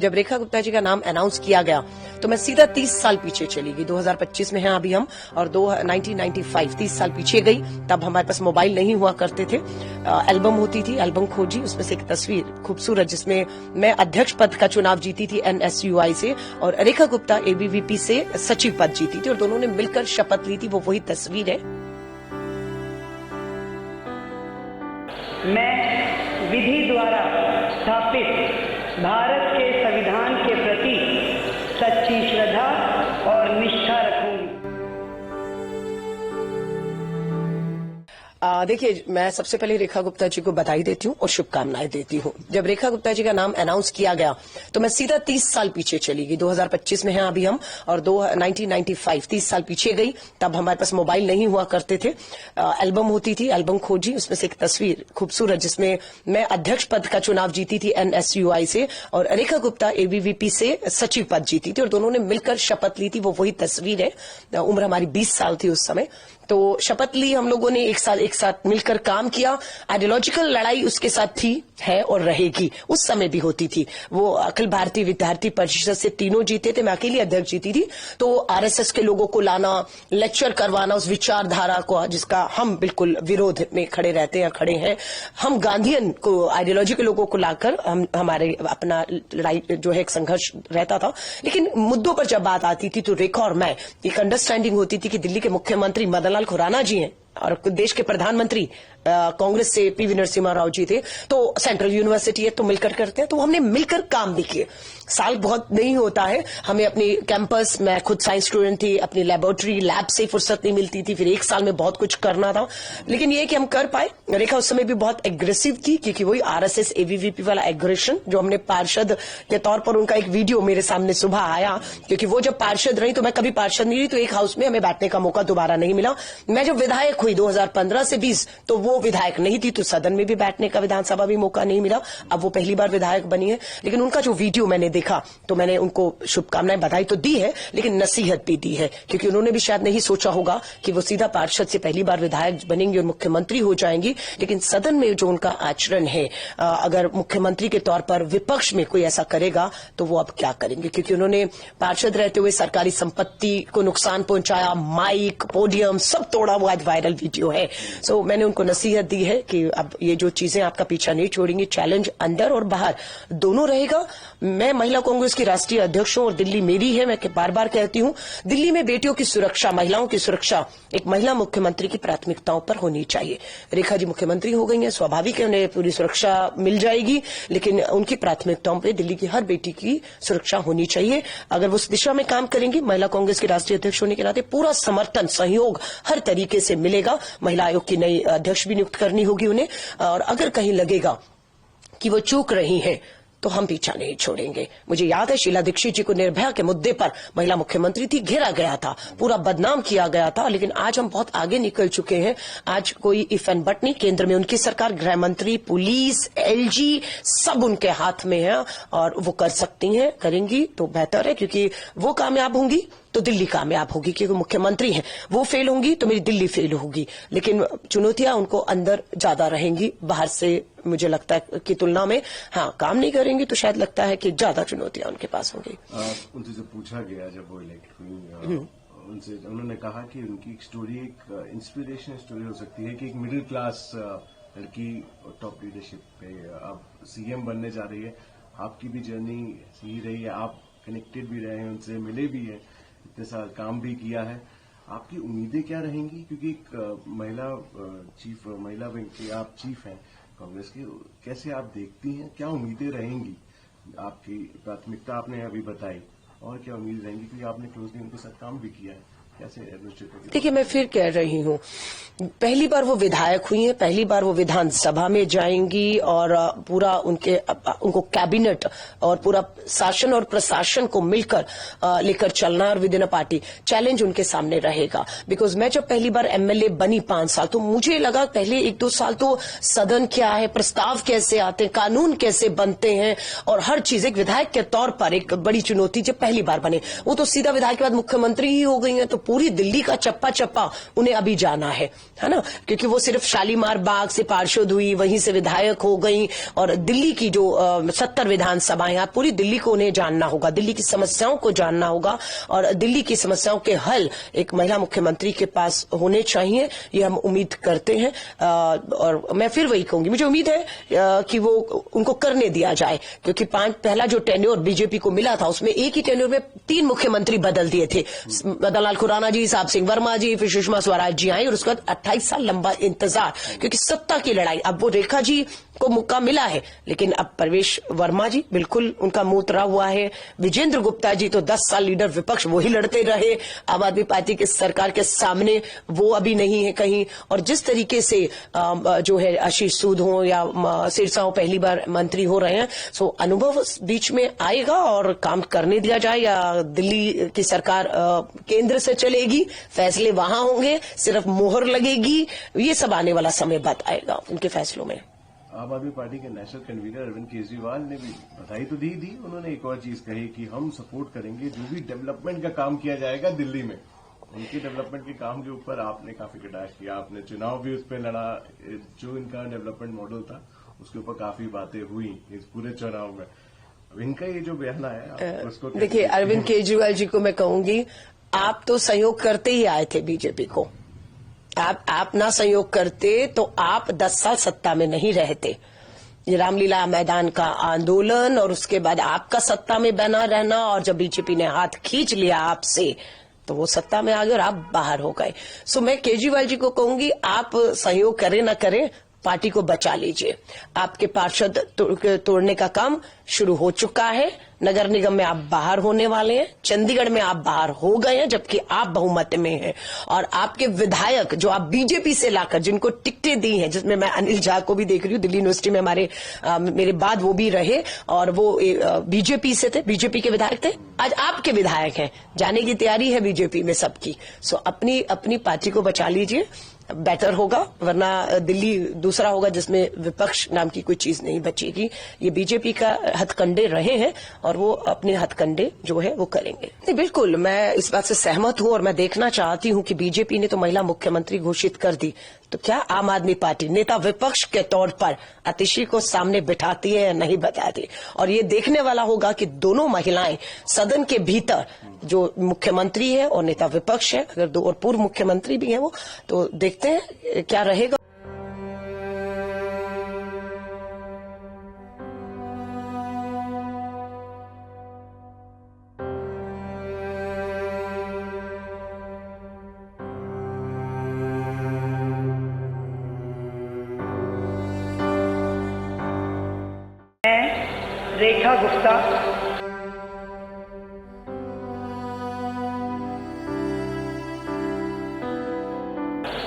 जब रेखा गुप्ता जी का नाम अनाउंस किया गया तो मैं सीधा 30 साल पीछे चली गई। 2025 में हैं अभी हम, और 1995 30 साल पीछे गई। तब हमारे पास मोबाइल नहीं हुआ करते थे, एल्बम होती थी, एल्बम खोजी, उसमें से एक तस्वीर खूबसूरत जिसमें मैं अध्यक्ष पद का चुनाव जीती थी NSUI से, और रेखा गुप्ता ABVP से सचिव पद जीती थी, और दोनों ने मिलकर शपथ ली थी। वो वही तस्वीर है। मैं विधि द्वारा स्थापित भारत के संविधान के प्रति सच्ची श्रद्धा और निष्ठा रखूंगी। देखिए, मैं सबसे पहले रेखा गुप्ता जी को बधाई देती हूँ और शुभकामनाएं देती हूँ। जब रेखा गुप्ता जी का नाम अनाउंस किया गया तो मैं सीधा 30 साल पीछे चली गई। 2025 में हैं अभी हम, और 1995 30 साल पीछे गई। तब हमारे पास मोबाइल नहीं हुआ करते थे, एल्बम होती थी, एल्बम खोजी, उसमें से एक तस्वीर खूबसूरत जिसमें मैं अध्यक्ष पद का चुनाव जीती थी NSUI से, और रेखा गुप्ता ABVP से सचिव पद जीती थी, और दोनों ने मिलकर शपथ ली थी। वो वही तस्वीर है। उम्र हमारी 20 साल थी उस समय। तो शपथ ली हम लोगों ने, एक साथ मिलकर काम किया। आइडियोलॉजिकल लड़ाई उसके साथ थी, है और रहेगी, उस समय भी होती थी। वो अखिल भारतीय विद्यार्थी परिषद से तीनों जीते थे, मैं अकेली अध्यक्ष जीती थी। तो RSS के लोगों को लाना, लेक्चर करवाना उस विचारधारा को जिसका हम बिल्कुल विरोध में खड़े रहते हैं, खड़े हैं। हम गांधीयन को, आइडियोलॉजी के लोगों को लाकर हमारे अपना लड़ाई जो है एक संघर्ष रहता था। लेकिन मुद्दों पर जब बात आती थी तो रेखा और मैं एक अंडरस्टैंडिंग होती थी कि दिल्ली के मुख्यमंत्री मदन लाल खुराना जी हैं और देश के प्रधानमंत्री कांग्रेस से PV नरसिम्हा राव जी थे, तो सेंट्रल यूनिवर्सिटी है तो मिलकर करते हैं। तो हमने मिलकर काम भी किए। साल बहुत नहीं होता है, हमें अपनी कैंपस, मैं खुद साइंस स्टूडेंट थी, अपनी लेबोरेटरी लैब से फुर्सत नहीं मिलती थी, फिर एक साल में बहुत कुछ करना था। लेकिन ये कि हम कर पाए। रेखा उस समय भी बहुत एग्रेसिव थी, क्योंकि वही RSS ABVP वाला एग्रेशन जो हमने पार्षद के तौर पर, उनका एक वीडियो मेरे सामने सुबह आया, क्योंकि वो जब पार्षद रही तो मैं कभी पार्षद नहीं रही, तो एक हाउस में हमें बैठने का मौका दोबारा नहीं मिला। मैं जब विधायक हुई 2015 से 20, तो वो विधायक नहीं थी, तो सदन में भी बैठने का, विधानसभा भी मौका नहीं मिला। अब वो पहली बार विधायक बनी है। लेकिन उनका जो वीडियो मैंने देखा तो मैंने उनको शुभकामनाएं, बधाई तो दी है, लेकिन नसीहत भी दी है, क्योंकि उन्होंने भी शायद नहीं सोचा होगा कि वो सीधा पार्षद से पहली बार विधायक बनेंगी और मुख्यमंत्री हो जाएंगी। लेकिन सदन में जो उनका आचरण है, अगर मुख्यमंत्री के तौर पर विपक्ष में कोई ऐसा करेगा तो वो अब क्या करेंगे, क्योंकि उन्होंने पार्षद रहते हुए सरकारी संपत्ति को नुकसान पहुंचाया, माइक, पोडियम सब तोड़ा। वो आज वायरल वीडियो है। सो मैंने उनको नसीहत दी है कि अब ये जो चीजें आपका पीछा नहीं छोड़ेंगी। चैलेंज अंदर और बाहर दोनों रहेगा। मैं महिला कांग्रेस की राष्ट्रीय अध्यक्ष हूं और दिल्ली मेरी है। मैं बार बार कहती हूं, दिल्ली में बेटियों की सुरक्षा, महिलाओं की सुरक्षा एक महिला मुख्यमंत्री की प्राथमिकताओं पर होनी चाहिए। रेखा जी मुख्यमंत्री हो गई हैं, स्वाभाविक है उन्हें पूरी सुरक्षा मिल जाएगी, लेकिन उनकी प्राथमिकताओं पर दिल्ली की हर बेटी की सुरक्षा होनी चाहिए। अगर वो उस दिशा में काम करेंगी, महिला कांग्रेस की राष्ट्रीय अध्यक्ष होने के नाते पूरा समर्थन, सहयोग हर तरीके से मिलेगा। महिला आयोग की नई अध्यक्ष भी नियुक्त करनी होगी उन्हें, और अगर कहीं लगेगा कि वो चूक रही हैं तो हम पीछा नहीं छोड़ेंगे। मुझे याद है शीला दीक्षित जी को निर्भया के मुद्दे पर, महिला मुख्यमंत्री थी, घेरा गया था, पूरा बदनाम किया गया था। लेकिन आज हम बहुत आगे निकल चुके हैं। आज कोई इफ एंड बट नहीं, केंद्र में उनकी सरकार, गृह मंत्री, पुलिस, LG सब उनके हाथ में है, और वो कर सकती हैं, करेंगी तो बेहतर है, क्योंकि वो कामयाब होंगी तो दिल्ली कामयाब होगी, क्योंकि मुख्यमंत्री हैं। वो फेल होंगी तो मेरी दिल्ली फेल होगी। लेकिन चुनौतियां उनको अंदर ज्यादा रहेंगी, बाहर से मुझे लगता है की तुलना में। हाँ, काम नहीं करेंगी तो शायद लगता है कि ज्यादा चुनौतियां उनके पास होंगी। उनसे जो पूछा गया जब वो इलेक्ट हुई, उनसे उन्होंने कहा कि उनकी एक स्टोरी एक इंस्पिरेशन स्टोरी हो सकती है कि एक मिडिल क्लास लड़की टॉप लीडरशिप पे अब CM बनने जा रही है। आपकी भी जर्नी सही रही है, आप कनेक्टेड भी रहे हैं उनसे, मिले भी हैं, इतने साल काम भी किया है। आपकी उम्मीदें क्या रहेंगी, क्योंकि एक महिला विंग की आप चीफ हैं कांग्रेस की, कैसे आप देखती हैं, क्या उम्मीदें रहेंगी? आपकी प्राथमिकता आपने अभी बताई, और क्या उम्मीद रहेंगी, क्योंकि आपने क्लोजली उनके साथ काम भी किया है, कैसे एडमिनिस्ट्रेटर? देखिए, मैं फिर कह रही हूँ, पहली बार वो विधायक हुई हैं, पहली बार वो विधानसभा में जाएंगी, और पूरा उनको कैबिनेट और पूरा शासन और प्रशासन को मिलकर लेकर चलना, और with in a party challenge उनके सामने रहेगा। बिकॉज मैं जब पहली बार MLA बनी 5 साल, तो मुझे लगा पहले 1-2 साल तो सदन क्या है, प्रस्ताव कैसे आते हैं, कानून कैसे बनते हैं, और हर चीज एक विधायक के तौर पर एक बड़ी चुनौती। जब पहली बार बने, वो तो सीधा विधायक के बाद मुख्यमंत्री ही हो गई है, तो पूरी दिल्ली का चप्पा चप्पा उन्हें अभी जाना है ना, क्योंकि वो सिर्फ शालीमार बाग से पार्षद हुई, वहीं से विधायक हो गई, और दिल्ली की जो 70 विधानसभाएं, आप पूरी दिल्ली को उन्हें जानना होगा, दिल्ली की समस्याओं को जानना होगा, और दिल्ली की समस्याओं के हल एक महिला मुख्यमंत्री के पास होने चाहिए, ये हम उम्मीद करते हैं। और मैं फिर वही कहूंगी, मुझे उम्मीद है कि वो उनको करने दिया जाए, क्योंकि पहला जो टेन्योर बीजेपी को मिला था उसमें एक ही टेन्योर में 3 मुख्यमंत्री बदल दिए थे, मदन लाल खुराना जी, साहब सिंह वर्मा जी, फिर सुषमा स्वराज जी आई, और उसके बाद 28 साल लंबा इंतजार, क्योंकि सत्ता की लड़ाई। अब वो रेखा जी को मौका मिला है, लेकिन अब प्रवेश वर्मा जी बिल्कुल उनका मुंह उतरा हुआ है, विजेंद्र गुप्ता जी तो 10 साल लीडर विपक्ष वही लड़ते रहे आम आदमी पार्टी की सरकार के सामने, वो अभी नहीं है कहीं। और जिस तरीके से जो है आशीष सूद हो या सिरसा हो, पहली बार मंत्री हो रहे हैं, सो अनुभव बीच में आएगा और काम करने दिया जाए, या दिल्ली की सरकार केंद्र से चलेगी, फैसले वहां होंगे, सिर्फ मोहर लगेगी, ये सब आने वाला समय बताएगा उनके फैसलों में। आम आदमी पार्टी के नेशनल कन्वीनर अरविंद केजरीवाल ने भी बधाई तो दी, उन्होंने एक और चीज कही कि हम सपोर्ट करेंगे जो भी डेवलपमेंट का काम किया जाएगा दिल्ली में। उनके डेवलपमेंट के काम के ऊपर आपने काफी कटाक्ष किया, आपने चुनाव भी उस पर लड़ा, जो इनका डेवलपमेंट मॉडल था उसके ऊपर काफी बातें हुई इस पूरे चुनाव में। अब इनका ये जो बयान आया उसको देखिए, अरविंद केजरीवाल जी को मैं कहूंगी, आप तो सहयोग करते ही आए थे बीजेपी को, आप ना सहयोग करते तो आप 10 साल सत्ता में नहीं रहते। ये रामलीला मैदान का आंदोलन और उसके बाद आपका सत्ता में बना रहना, और जब बीजेपी ने हाथ खींच लिया आपसे तो वो सत्ता में आ गए और आप बाहर हो गए। सो मैं केजरीवाल जी को कहूंगी, आप सहयोग करें ना करें, पार्टी को बचा लीजिए। आपके पार्षद तोड़ने का काम शुरू हो चुका है, नगर निगम में आप बाहर होने वाले हैं, चंडीगढ़ में आप बाहर हो गए हैं जबकि आप बहुमत में हैं, और आपके विधायक जो आप बीजेपी से लाकर जिनको टिकटें दी हैं, जिसमें मैं अनिल झा को भी देख रही हूँ, दिल्ली यूनिवर्सिटी में मेरे बाद वो भी रहे और वो बीजेपी से थे, बीजेपी के विधायक थे, आज आपके विधायक हैं, जाने की तैयारी है बीजेपी में सबकी। सो अपनी पार्टी को बचा लीजिए, बेटर होगा, वरना दिल्ली दूसरा होगा जिसमें विपक्ष नाम की कोई चीज नहीं बचेगी। ये बीजेपी का हथकंडे रहे हैं और वो अपने हथकंडे जो है वो करेंगे। नहीं, बिल्कुल मैं इस बात से सहमत हूं, और मैं देखना चाहती हूं कि बीजेपी ने तो महिला मुख्यमंत्री घोषित कर दी, तो क्या आम आदमी पार्टी नेता विपक्ष के तौर पर आतिशी को सामने बिठाती है या नहीं बताती। और ये देखने वाला होगा कि दोनों महिलाएं सदन के भीतर, जो मुख्यमंत्री है और नेता विपक्ष है, अगर दो और पूर्व मुख्यमंत्री भी हैं वो, तो देखते हैं क्या रहेगा। रेखा गुप्ता